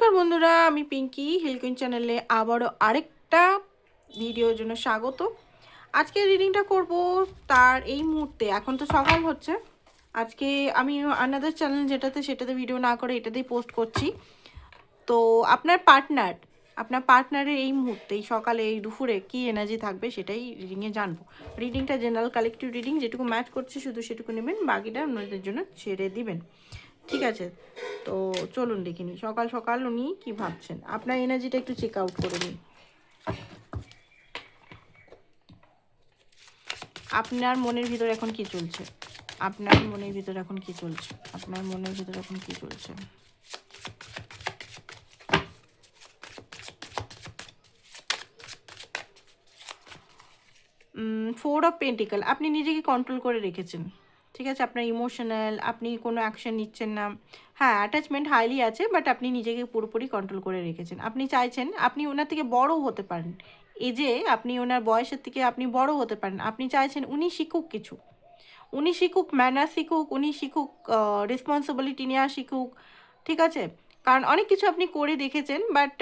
নমস্কার বন্ধুরা, আমি পিঙ্কি হিল কুইন চ্যানেলে আবারও আরেকটা ভিডিওর জন্য স্বাগত। আজকে রিডিংটা করব তার এই মুহূর্তে, এখন তো সকাল হচ্ছে। আজকে আমি আনাদার চ্যানেল সেটাতে ভিডিও না করে এটাতেই পোস্ট করছি। তো আপনার পার্টনারের এই মুহূর্তে, এই সকালে, এই দুপুরে কী এনার্জি থাকবে সেটাই রিডিংয়ে জানবো। রিডিংটা জেনারেল কালেকটিভ রিডিং, যেটুকু ম্যাচ করছে শুধু সেটুকু নেবেন, বাকিটা অন্যদের জন্য ছেড়ে দিবেন। ঠিক আছে, তো চলুন দেখে নিই সকাল সকাল উনি কী ভাবছেন। আপনার এনার্জিটা একটু চেক আউট করে নিন। আপনার মনের ভিতর এখন কি চলছে? আপনার মনের ভিতর এখন কি চলছে? আপনার মনের ভিতর এখন কি চলছে? ফোর অফ পেন্টিকল, আপনি নিজেকে কন্ট্রোল করে রেখেছেন। ঠিক আছে, আপনার ইমোশনাল, আপনি কোনো অ্যাকশন নিচ্ছেন না। হ্যাঁ, অ্যাটাচমেন্ট হাইলি আছে, বাট আপনি নিজেকে পুরোপুরি কন্ট্রোল করে রেখেছেন। আপনি চাইছেন আপনি ওনার থেকে বড়ও হতে পারেন, এই যে আপনি ওনার বয়সের থেকে আপনি বড় হতে পারেন। আপনি চাইছেন উনি শিখুক কিছু, উনি শিখুক ম্যানার শিখুক, উনি শিখুক রেসপন্সিবিলিটি নেওয়া শিখুক। ঠিক আছে, কারণ অনেক কিছু আপনি করে দেখেছেন, বাট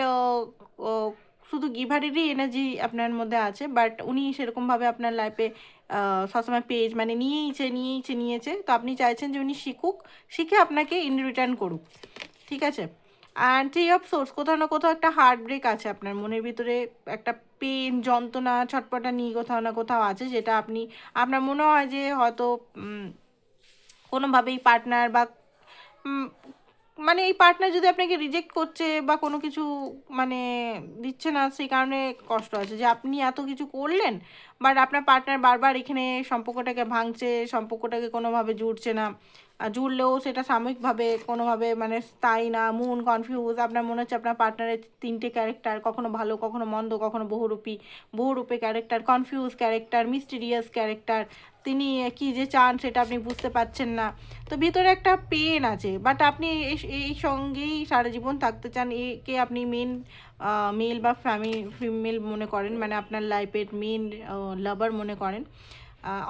শুধু গিভারেরই এনার্জি আপনার মধ্যে আছে, বাট উনি সেরকমভাবে আপনার লাইফে সবসময় পেজ মানে নিয়েছে। তো আপনি চাইছেন যে উনি শিখুক, শিখে আপনাকে ইন রিটার্ন করুক। ঠিক আছে, অ্যান্ড থ্রি অফ সোর্স, কোথাও না কোথাও একটা হার্ট ব্রেক আছে আপনার মনের ভিতরে, একটা পেন, যন্ত্রণা, ছটপটা নিয়ে কোথাও না কোথাও আছে, যেটা আপনার মনে হয় যে হয়তো কোনোভাবেই পার্টনার বা মানে এই পার্টনার যদি আপনাকে রিজেক্ট করছে বা কোনো কিছু মানে দিচ্ছে না, সেই কারণে কষ্ট আছে যে আপনি এত কিছু করলেন, বাট আপনার পার্টনার বারবার এখানে সম্পর্কটাকে ভাঙছে, সম্পর্কটাকে কোনোভাবে জুড়ছে না। আর জুড়লেও সেটা সাময়িকভাবে, কোনোভাবে মানে স্থায়ী না, মন কনফিউজ। আপনার মনে হচ্ছে আপনার পার্টনারের তিনটে ক্যারেক্টার, কখনো ভালো, কখনো মন্দ, কখনো বহুরূপী character, confuse character, mysterious character. তিনি কী যে চান সেটা আপনি বুঝতে পারছেন না। তো ভিতরে একটা পেন আছে, বাট আপনি এই সঙ্গেই সারা জীবন থাকতে চান। একে আপনি মেল বা ফিমেল মনে করেন, মানে আপনার লাইফের মেন লাভার মনে করেন।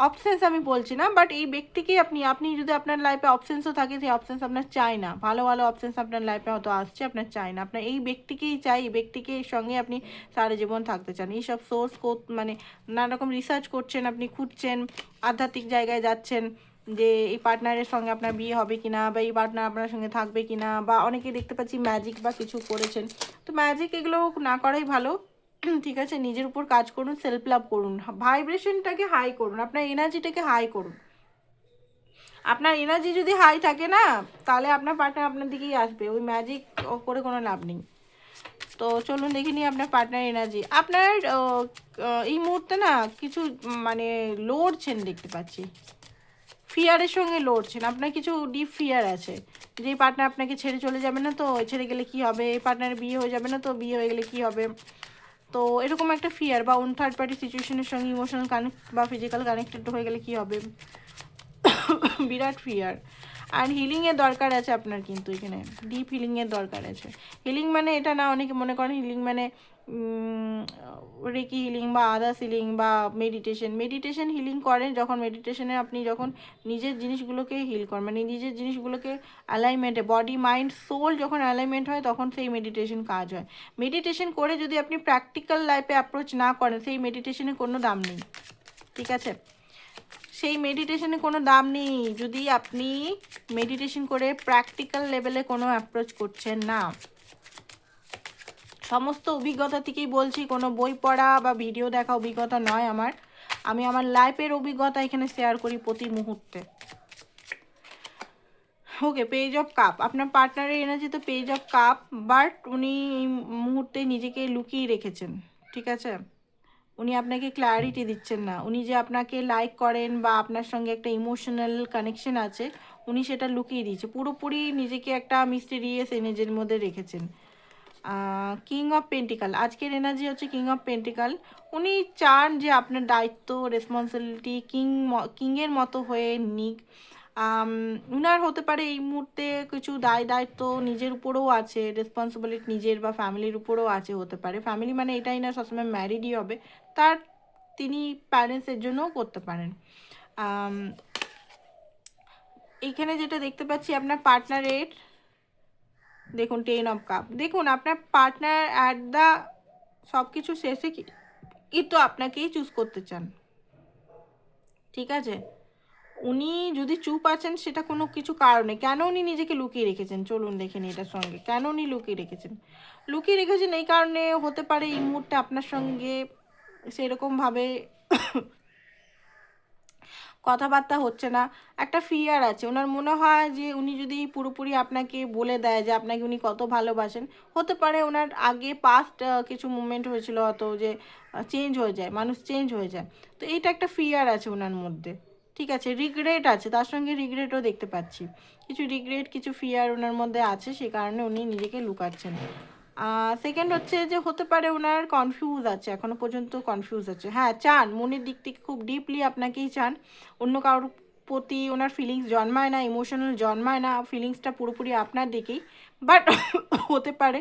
অপশানস আমি বলছি না, বাট এই ব্যক্তিকেই আপনি যদি আপনার লাইফে অপশানসও থাকে, সেই অপশানস আপনার চাই না। ভালো ভালো অপশানস আপনার লাইফে হয়তো আসছে, আপনার চাই না। আপনার এই ব্যক্তিকেই চাই, এই ব্যক্তিকে সঙ্গে আপনি সারা জীবন থাকতে চান। এইসব সোর্স মানে নানা রকম রিসার্চ করছেন, আপনি খুঁজছেন, আধ্যাত্মিক জায়গায় যাচ্ছেন যে এই পার্টনারের সঙ্গে আপনার বিয়ে হবে কিনা, বা এই পার্টনার আপনার সঙ্গে থাকবে কিনা, বা অনেকে দেখতে পাচ্ছি ম্যাজিক বা কিছু করেছেন। তো ম্যাজিক এগুলো না করাই ভালো। ঠিক আছে, নিজের উপর কাজ করুন, সেলফ লাভ করুন, ভাইব্রেশনটাকে হাই করুন, আপনার এনার্জিটাকে হাই করুন। আপনার এনার্জি যদি হাই থাকে না, তাহলে আপনার পার্টনার আপনার দিকেই আসবে। ওই ম্যাজিক করে কোনো লাভ নেই। তো চলুন দেখে নিই আপনার পার্টনার এনার্জি। আপনার এই মুহূর্তে না কিছু মানে লড়ছেন দেখতে পাচ্ছি, ফিয়ারের সঙ্গে লড়ছেন। আপনার কিছু ডিপ ফিয়ার আছে যে এই পার্টনার আপনাকে ছেড়ে চলে যাবে না, তো ছেড়ে গেলে কি হবে, এই পার্টনারের বিয়ে হয়ে যাবে না, তো বিয়ে হয়ে গেলে কি হবে। তো এরকম একটা ফিয়ার, বা অন্য থার্ড পার্টি সিচুয়েশনের সঙ্গে ইমোশনাল কানেক্ট বা ফিজিক্যাল কানেক্টেড হয়ে গেলে কি হবে, বিরাট ফিয়ার। আর হিলিংয়ের দরকার আছে আপনার, কিন্তু এখানে ডিপ হিলিংয়ের দরকার আছে। হিলিং মানে এটা না, অনেকে মনে করেন হিলিং মানে রেকি হিলিং বা আদার্স হিলিং বা মেডিটেশন হিলিং করেন যখন মেডিটেশনে আপনি যখন নিজের জিনিসগুলোকে হিল করেন, মানে নিজের জিনিসগুলোকে অ্যালাইনমেন্টে, বডি মাইন্ড সোল যখন অ্যালাইনমেন্ট হয়, তখন সেই মেডিটেশন কাজ হয়। মেডিটেশন করে যদি আপনি প্র্যাকটিক্যাল লাইফে অ্যাপ্রোচ না করেন, সেই মেডিটেশনের কোনো দাম নেই। ঠিক আছে, সেই মেডিটেশনে কোনো দাম নেই যদি আপনি মেডিটেশন করে প্র্যাকটিক্যাল লেভেলে কোনো অ্যাপ্রোচ করছেন না। সমস্ত অভিজ্ঞতা থেকেই বলছি, কোনো বই পড়া বা ভিডিও দেখা অভিজ্ঞতা নয় আমার। আমি আমার লাইফের অভিজ্ঞতা এখানে শেয়ার করি প্রতি মুহূর্তে। ওকে, পেজ অফ কাপ, আপনার পার্টনারের এনার্জি তো পেজ অফ কাপ, বাট উনি এই মুহূর্তে নিজেকে লুকিয়ে রেখেছেন। ঠিক আছে, উনি আপনাকে ক্ল্যারিটি দিচ্ছেন না। উনি যে আপনাকে লাইক করেন বা আপনার সঙ্গে একটা ইমোশনাল কানেকশন আছে, উনি সেটা লুকিয়ে দিয়েছে, পুরোপুরি নিজেকে একটা মিস্টেরিয়াস এনার্জির মধ্যে রেখেছেন। কিং অফ পেন্টিকাল, আজকের এনার্জি হচ্ছে কিং অফ পেন্টিকাল। উনি চান যে আপনার দায়িত্ব, রেসপন্সিবিলিটি কিংয়ের মতো হয়ে নিক। উনার হতে পারে এই মুহূর্তে কিছু দায়িত্ব নিজের উপরেও আছে, রেসপন্সিবিলিটি নিজের বা ফ্যামিলির উপরেও আছে, হতে পারে ফ্যামিলি মানে এটাই না সবসময় ম্যারিডই হবে, তার তিনি প্যারেন্টসের জন্যও করতে পারেন। এইখানে যেটা দেখতে পাচ্ছি, আপনার পার্টনারের দেখুন 10 অফ কাপ, দেখুন আপনার পার্টনার অ্যাট দ্য সব কিছু শেষে কিন্তু আপনাকেই চুজ করতে চান, ঠিক আছে? উনি যদি চুপ আছেন সেটা কোনো কিছু কারণে, কেন উনি নিজেকে লুকিয়ে রেখেছেন চলুন দেখে নিই এটার সঙ্গে। কেন উনি লুকিয়ে রেখেছেন এই কারণে হতে পারে এই মুহূর্তে আপনার সঙ্গে সেরকমভাবে কথাবার্তা হচ্ছে না, একটা ফিয়ার আছে। ওনার মনে হয় যে উনি যদি পুরোপুরি আপনাকে বলে দেয় যে আপনাকে উনি কত ভালোবাসেন, হতে পারে ওনার আগে পাস্ট কিছু মুভমেন্ট হয়েছিল হয়তো, যে চেঞ্জ হয়ে যায়, মানুষ চেঞ্জ হয়ে যায়। তো এইটা একটা ফিয়ার আছে ওনার মধ্যে, ঠিক আছে? রিগ্রেট আছে, তার সঙ্গে রিগ্রেটও দেখতে পাচ্ছি, কিছু রিগ্রেট কিছু ফিয়ার ওনার মধ্যে আছে, সে কারণে উনি নিজেকে লুকাচ্ছেন। সেকেন্ড হচ্ছে যে হতে পারে ওনার কনফিউজ আছে, এখনও পর্যন্ত কনফিউজ আছে। হ্যাঁ, চান, মনের দিক থেকে খুব ডিপলি আপনাকেই চান, অন্য কারোর প্রতি ওনার ফিলিংস জন্মায় না, ইমোশনাল জন্মায় না, ফিলিংসটা পুরোপুরি আপনার দিকেই। বাট হতে পারে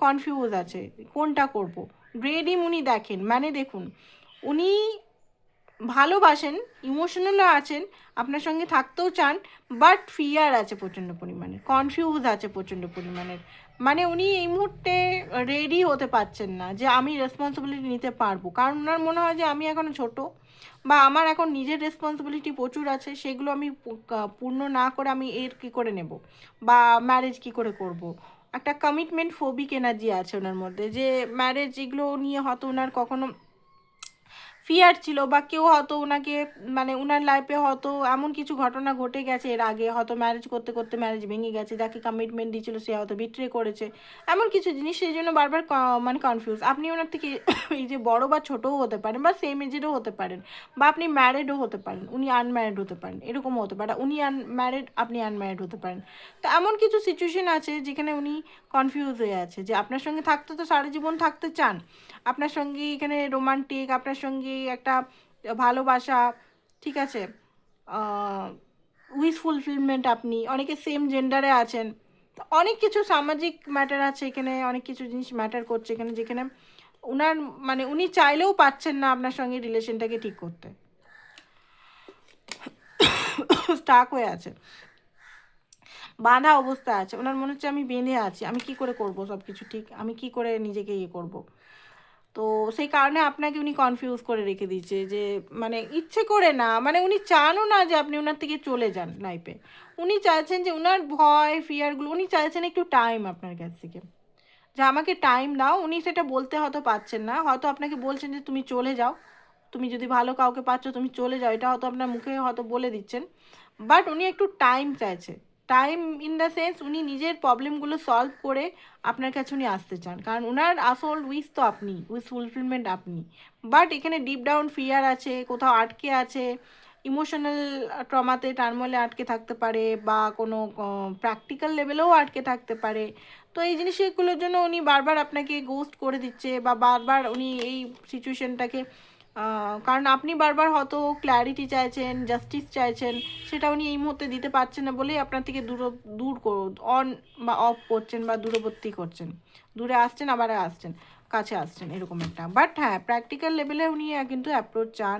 কনফিউজ আছে কোনটা করব। গ্রেডিম উনি দেখেন, মানে দেখুন উনি ভালোবাসেন, ইমোশনালও আছেন, আপনার সঙ্গে থাকতেও চান, বাট ফিয়ার আছে প্রচণ্ড পরিমাণে, কনফিউজ আছে প্রচণ্ড পরিমাণের। মানে উনি এই মুহূর্তে রেডি হতে পারছেন না যে আমি রেসপন্সিবিলিটি নিতে পারবো, কারণ ওনার মনে হয় যে আমি এখনও ছোট, বা আমার এখন নিজের রেসপন্সিবিলিটি প্রচুর আছে, সেগুলো আমি পূর্ণ না করে আমি এর কী করে নেব, বা ম্যারেজ কী করে করব। একটা কমিটমেন্ট ফোবিক এনার্জি আছে ওনার মধ্যে, যে ম্যারেজ এগুলো নিয়ে হয়তো ওনার কখনো ফিয়ার ছিল, বা কেউ হয়তো ওনাকে মানে ওনার লাইফে হয়তো এমন কিছু ঘটনা ঘটে গেছে এর আগে, হয়তো ম্যারেজ করতে করতে ম্যারেজ ভেঙে গেছে, যাকে কমিটমেন্ট দিয়েছিল সে হয়তো বিট্রে করেছে, এমন কিছু জিনিস, সেই জন্য বারবার মানে কনফিউজ। আপনি ওনার থেকে এই যে বড় বা ছোটও হতে পারেন, বা সেম এজেরও হতে পারেন, বা আপনি ম্যারিডও হতে পারেন, উনি আনম্যারিড হতে পারেন, এরকমও হতে পারে, উনি আনম্যারিড আপনি আনম্যারিড হতে পারেন। তো এমন কিছু সিচুয়েশন আছে যেখানে উনি কনফিউজ হয়ে আছে, যে আপনার সঙ্গে থাকতে তো সারা জীবন থাকতে চান, আপনার সঙ্গে এখানে রোমান্টিক, আপনার সঙ্গে একটা ভালোবাসা, ঠিক আছে, উইশ ফুলফিলমেন্ট, আপনি অনেকে সেম জেন্ডারে আছেন, তো অনেক কিছু সামাজিক ম্যাটার আছে এখানে, অনেক কিছু জিনিস ম্যাটার করছে এখানে, যেখানে উনার মানে উনি চাইলেও পাচ্ছেন না আপনার সঙ্গে রিলেশনটাকে ঠিক করতে, স্টাক হয়ে আছে, বাঁধা অবস্থা আছে। ওনার মনে হচ্ছে আমি বেঁধে আছি, আমি কি করে করব সব কিছু ঠিক, আমি কি করে নিজেকে ইয়ে করব। তো সেই কারণে আপনাকে উনি কনফিউজ করে রেখে দিয়েছে, যে মানে ইচ্ছে করে না, মানে উনি চানও না যে আপনি ওনার থেকে চলে যান লাইফে, উনি চাইছেন যে ওনার ভয় ফিয়ারগুলো, উনি চাইছেন একটু টাইম আপনার কাছ থেকে, যে আমাকে টাইম দাও। উনি সেটা বলতে হয়তো পাচ্ছেন না, হয়তো আপনাকে বলছেন যে তুমি চলে যাও, তুমি যদি ভালো কাউকে পাচ্ছ তুমি চলে যাও, এটা হয়তো আপনার মুখে হয়তো বলে দিচ্ছেন, বাট উনি একটু টাইম চাইছে। টাইম ইন দ্য সেন্স উনি নিজের প্রবলেমগুলো সলভ করে আপনার কাছে উনি আসতে চান, কারণ ওনার আসল উইশ তো আপনি, উইশ ফুলফিলমেন্ট আপনি। বাট এখানে ডিপ ডাউন ফিয়ার আছে, কোথাও আটকে আছে, ইমোশনাল ট্রমাতে টার্মোলে আটকে থাকতে পারে, বা কোনো প্র্যাকটিক্যাল লেভেলেও আটকে থাকতে পারে। তো এই জিনিসগুলোর জন্য উনি বারবার আপনাকে গোস্ট করে দিচ্ছে, বা বারবার উনি এই সিচুয়েশনটাকে, কারণ আপনি বারবার হয়তো ক্ল্যারিটি চাইছেন, জাস্টিস চাইছেন, সেটা উনি এই মুহূর্তে দিতে পারছেন না বলেই আপনার থেকে অন বা অফ করছেন, বা দূরবর্তী করছেন, দূরে আসছেন আবার আসছেন, কাছে আসছেন, এরকম একটা। বাট হ্যাঁ, প্র্যাকটিক্যাল লেভেলে উনি কিন্তু অ্যাপ্রোচ চান,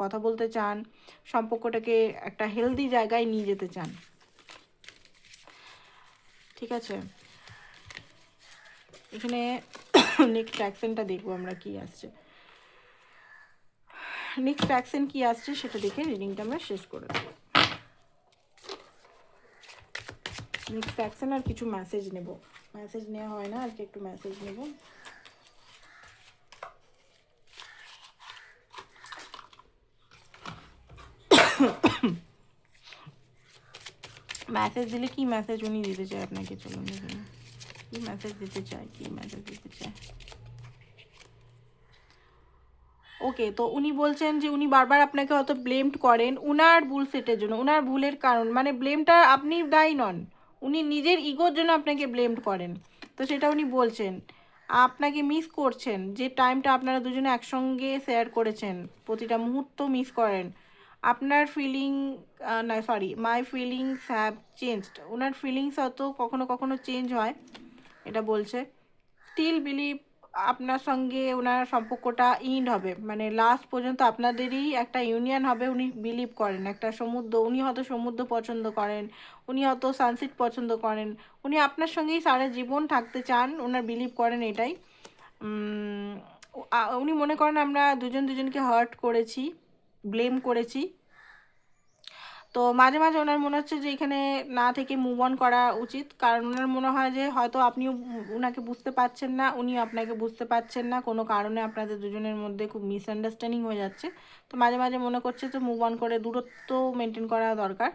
কথা বলতে চান, সম্পর্কটাকে একটা হেলদি জায়গায় নিয়ে যেতে চান, ঠিক আছে? এখানে নেক্সট অ্যাকশনটা দেখবো আমরা কি আসছে, নেক্সট অ্যাকশন কি আসছে সেটা দেখে রিডিংটা আমরা শেষ করে দেবো। নেক্সট অ্যাকশন আর কিছু মেসেজ নেব, মেসেজ নেওয়া হয় না আজকে, একটু মেসেজ নেব। মেসেজ দিলে কি মেসেজ উনি দিতে চায় আপনাকে, চলুন দেখুন কি মেসেজ দিতে চায়, কি মেসেজ দিতে চায়। ওকে, তো উনি বলছেন যে উনি বারবার আপনাকে হয়তো ব্লেমড করেন উনার ভুল সেটের জন্য, উনার ভুলের কারণ, মানে ব্লেমটা আপনি দায়ী নন, উনি নিজের ইগোর জন্য আপনাকে ব্লেমড করেন। তো সেটা উনি বলছেন, আপনাকে মিস করছেন, যে টাইমটা আপনারা দুজনে একসঙ্গে শেয়ার করেছেন, প্রতিটা মুহূর্ত মিস করেন। আপনার ফিলিং, না sorry, my feelings have changed, owner feelings হয়তো কখনো কখনো চেঞ্জ হয়, এটা বলছে। স্টিল বিলিভ আপনার সঙ্গে ওনার সম্পর্কটা ইন্ড হবে, মানে লাস্ট পর্যন্ত আপনাদেরই একটা ইউনিয়ন হবে। উনি বিলিভ করেন একটা সমুদ্র, উনি হয়তো সমুদ্র পছন্দ করেন, উনি হয়তো সানসেট পছন্দ করেন, উনি আপনার সঙ্গেই সারা জীবন থাকতে চান, ওনার বিলিভ করেন এটাই। উনি মনে করেন আমরা দুজন দুজনকে হার্ট করেছি, ব্লেম করেছি। তো মাঝে মাঝে ওনার মনে হচ্ছে যে এখানে না থেকে মুভ অন করা উচিত, কারণ ওনার মনে হয় যে হয়তো আপনিও ওনাকে বুঝতে পারছেন না, উনিও আপনাকে বুঝতে পারছেন না, কোনো কারণে আপনাদের দুজনের মধ্যে খুব মিসআন্ডারস্ট্যান্ডিং হয়ে যাচ্ছে। তো মাঝে মাঝে মনে করছে যে মুভ অন করে দূরত্ব মেনটেন করা দরকার।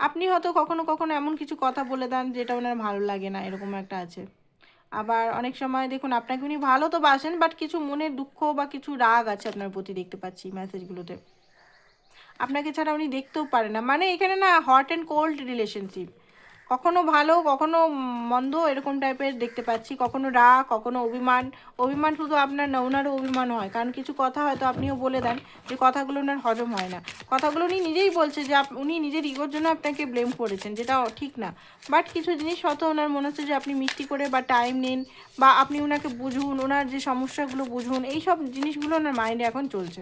আপনি হয়তো কখনো কখনো এমন কিছু কথা বলে দেন যেটা ওনার ভালো লাগে না, এরকম একটা আছে। আবার অনেক সময় দেখুন আপনাকে উনি ভালো তো বাসেন, বাট কিছু মনের দুঃখ বা কিছু রাগ আছে আপনার প্রতি, দেখতে পাচ্ছি মেসেজগুলোতে। আপনাকে ছাড়া উনি দেখতেও পারে না, মানে এখানে না হট অ্যান্ড কোল্ড রিলেশনশিপ, কখনো ভালো কখনো মন্দ এরকম টাইপের দেখতে পাচ্ছি, কখনো রাগ কখনো অভিমান। অভিমান শুধু আপনার না, ওনারও অভিমান হয়, কারণ কিছু কথা হয়তো আপনিও বলে দেন যে কথাগুলো ওনার হজম হয় না। কথাগুলো উনি নিজেই বলছে যে উনি নিজের ইগোর জন্য আপনাকে ব্লেম করেছেন, যেটা ঠিক না। বাট কিছু জিনিস হয়তো ওনার মনে হচ্ছে যে আপনি মিষ্টি করে বা টাইম নিন, বা আপনি ওনাকে বুঝুন, ওনার যে সমস্যাগুলো বুঝুন, এই সব জিনিসগুলো ওনার মাইন্ডে এখন চলছে।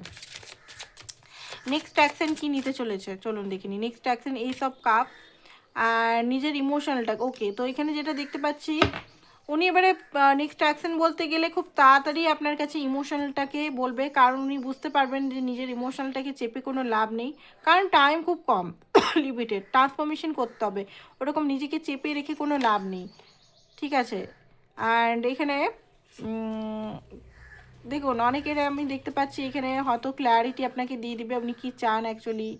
নেক্সট অ্যাকশন কি নিতে চলেছে চলুন দেখিনি। Next action ace of cup, আর নিজের ইমোশনালটা ওকে। তো এখানে যেটা দেখতে পাচ্ছি উনি এবারে নেক্সট অ্যাকশন বলতে গেলে খুব তাড়াতাড়ি আপনার কাছে ইমোশনালটাকে বলবে, কারণ উনি বুঝতে পারবেন যে নিজের ইমোশনালটাকে চেপে কোনো লাভ নেই, কারণ টাইম খুব কম, লিমিটেড, ট্রান্সফরমেশন করতে হবে, ওরকম নিজেকে চেপে রেখে কোনো লাভ নেই, ঠিক আছে। অ্যান্ড এখানে দেখুন অনেকের আমি দেখতে পাচ্ছি এখানে হয়তো ক্ল্যারিটি আপনাকে দিয়ে দিবে আপনি কী চান অ্যাকচুয়ালি,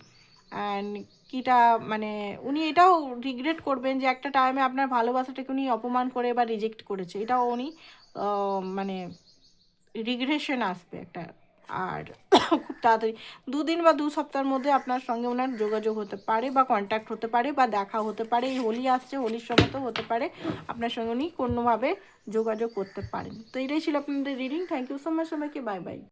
অ্যান্ড কীটা মানে উনি এটাও রিগ্রেট করবেন যে একটা টাইমে আপনার ভালোবাসাটাকে উনি অপমান করে বা রিজেক্ট করেছে, এটাও উনি মানে রিগ্রেশন আসবে একটা। আর খুব তাড়াতাড়ি 2 দিন বা 2 সপ্তাহের মধ্যে আপনার সঙ্গে ওনার যোগাযোগ হতে পারে বা কন্ট্যাক্ট হতে পারে বা দেখা হতে পারে। এই হোলি আসছে, হোলির সময় তো হতে পারে আপনার সঙ্গে উনি কোনোভাবে যোগাযোগ করতে পারেন। তো এটাই ছিল আপনাদের reading. Thank you so much সবাইকে, বাই বাই।